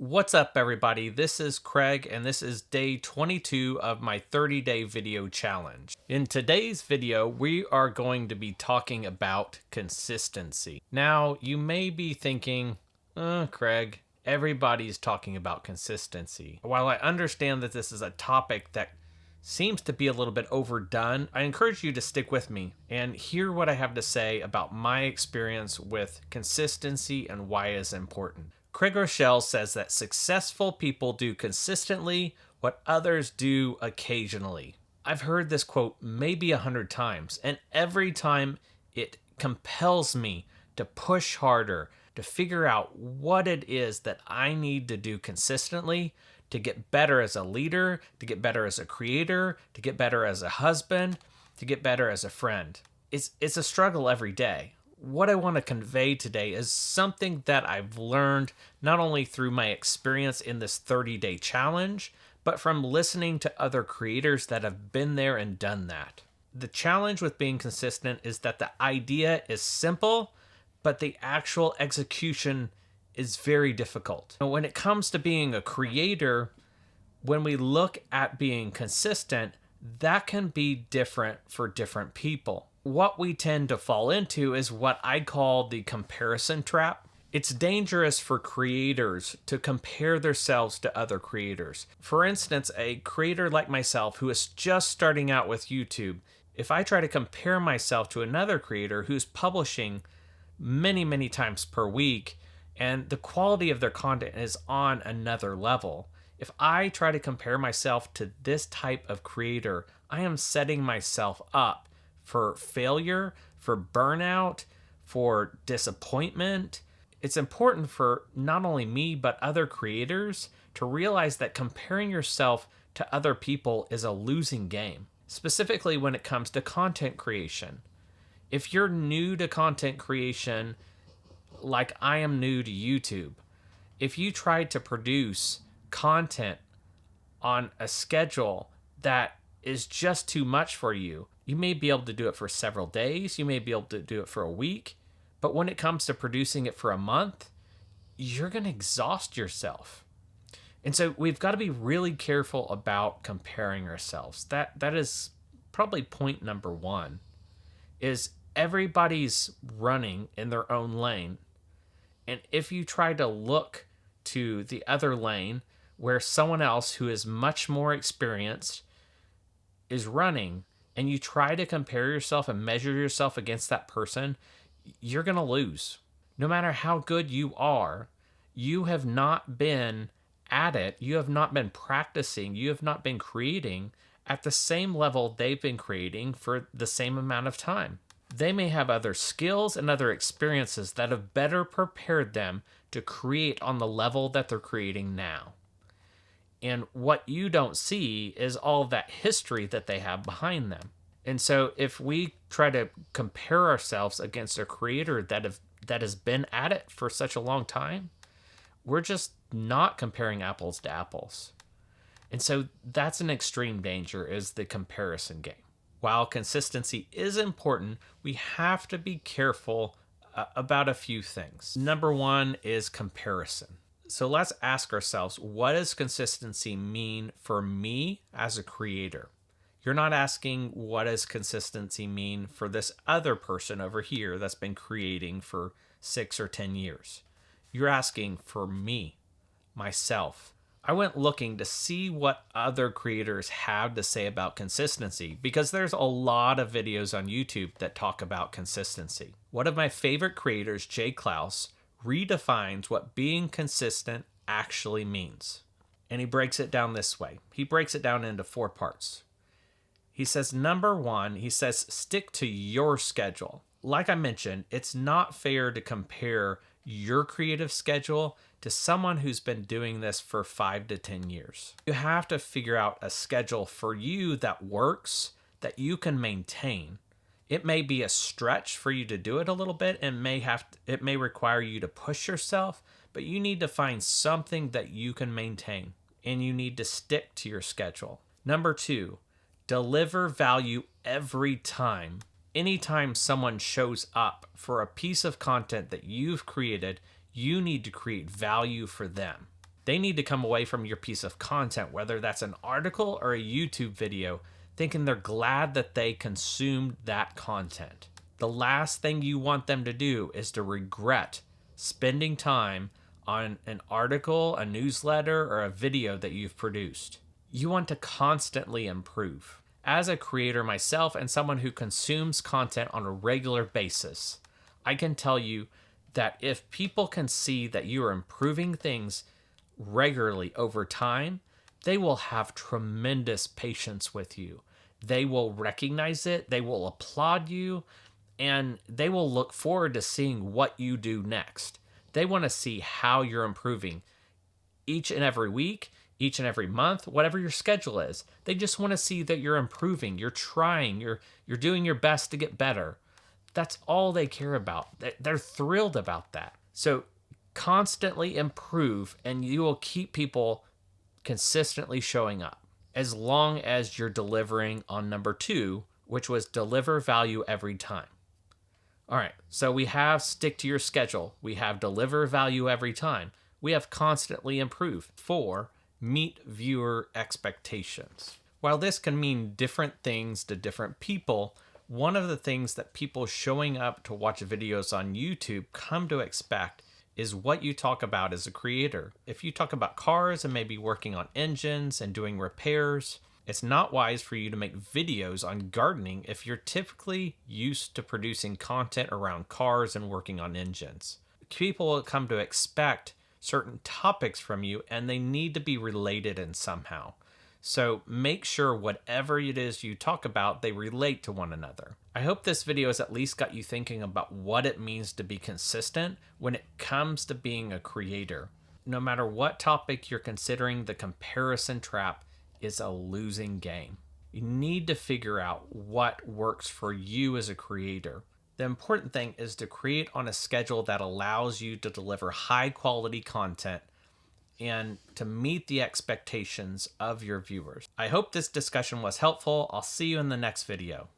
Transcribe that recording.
What's up, everybody? This is Craig, and this is day 22 of my 30-day video challenge. In today's video, we are going to be talking about consistency. Now, you may be thinking, Craig, everybody's talking about consistency. While I understand that this is a topic that seems to be a little bit overdone, I encourage you to stick with me and hear what I have to say about my experience with consistency and why it is important. Groeschel says that successful people do consistently what others do occasionally. I've heard this quote maybe 100 times, and every time it compels me to push harder, to figure out what it is that I need to do consistently to get better as a leader, to get better as a creator, to get better as a husband, to get better as a friend. It's a struggle every day. What I want to convey today is something that I've learned not only through my experience in this 30-day challenge, but from listening to other creators that have been there and done that. The challenge with being consistent is that the idea is simple, but the actual execution is very difficult. When it comes to being a creator, when we look at being consistent, that can be different for different people. What we tend to fall into is what I call the comparison trap. It's dangerous for creators to compare themselves to other creators. For instance, a creator like myself who is just starting out with YouTube, if I try to compare myself to another creator who's publishing many times per week and the quality of their content is on another level, if I try to compare myself to this type of creator, I am setting myself up for failure, for burnout, for disappointment. It's important for not only me, but other creators to realize that comparing yourself to other people is a losing game, specifically when it comes to content creation. If you're new to content creation, like I am new to YouTube, if you try to produce content on a schedule that is just too much for you, you may be able to do it for several days, you may be able to do it for a week, but when it comes to producing it for a month, you're going to exhaust yourself. And so we've got to be really careful about comparing ourselves. That is probably point number one, is everybody's running in their own lane. And if you try to look to the other lane where someone else who is much more experienced is running, and you try to compare yourself and measure yourself against that person, you're going to lose. No matter how good you are, you have not been at it, you have not been practicing, you have not been creating at the same level they've been creating for the same amount of time. They may have other skills and other experiences that have better prepared them to create on the level that they're creating now. And what you don't see is all of that history that they have behind them. And so if we try to compare ourselves against a creator that has been at it for such a long time, we're just not comparing apples to apples. And so that's an extreme danger, is the comparison game. While consistency is important, we have to be careful about a few things. Number one is comparison. So let's ask ourselves, what does consistency mean for me as a creator? You're not asking, what does consistency mean for this other person over here that's been creating for 6 or 10 years? You're asking for me, myself. I went looking to see what other creators have to say about consistency, because there's a lot of videos on YouTube that talk about consistency. One of my favorite creators, Clouse, redefines what being consistent actually means. And he breaks it down this way. He breaks it down into 4 parts. He says, number one, he says, stick to your schedule. Like I mentioned, it's not fair to compare your creative schedule to someone who's been doing this for 5 to 10 years. You have to figure out a schedule for you that works, that you can maintain. It may be a stretch for you to do it a little bit, and it may require you to push yourself, but you need to find something that you can maintain, and you need to stick to your schedule. Number 2, deliver value every time. Anytime someone shows up for a piece of content that you've created, you need to create value for them. They need to come away from your piece of content, whether that's an article or a YouTube video, thinking they're glad that they consumed that content. The last thing you want them to do is to regret spending time on an article, a newsletter, or a video that you've produced. You want to constantly improve. As a creator myself and someone who consumes content on a regular basis, I can tell you that if people can see that you are improving things regularly over time, they will have tremendous patience with you. They will recognize it, they will applaud you, and they will look forward to seeing what you do next. They want to see how you're improving each and every week, each and every month, whatever your schedule is. They just want to see that you're improving, you're trying, you're doing your best to get better. That's all they care about. They're thrilled about that. So constantly improve, and you will keep people consistently showing up, as long as you're delivering on number 2, which was deliver value every time. All right, so we have stick to your schedule. We have deliver value every time. We have constantly improve. 4, meet viewer expectations. While this can mean different things to different people, one of the things that people showing up to watch videos on YouTube come to expect is what you talk about as a creator. If you talk about cars and maybe working on engines and doing repairs, it's not wise for you to make videos on gardening if you're typically used to producing content around cars and working on engines. People will come to expect certain topics from you, and they need to be related in somehow. So make sure whatever it is you talk about, they relate to one another. I hope this video has at least got you thinking about what it means to be consistent when it comes to being a creator. No matter what topic you're considering, the comparison trap is a losing game. You need to figure out what works for you as a creator. The important thing is to create on a schedule that allows you to deliver high quality content and to meet the expectations of your viewers. I hope this discussion was helpful. I'll see you in the next video.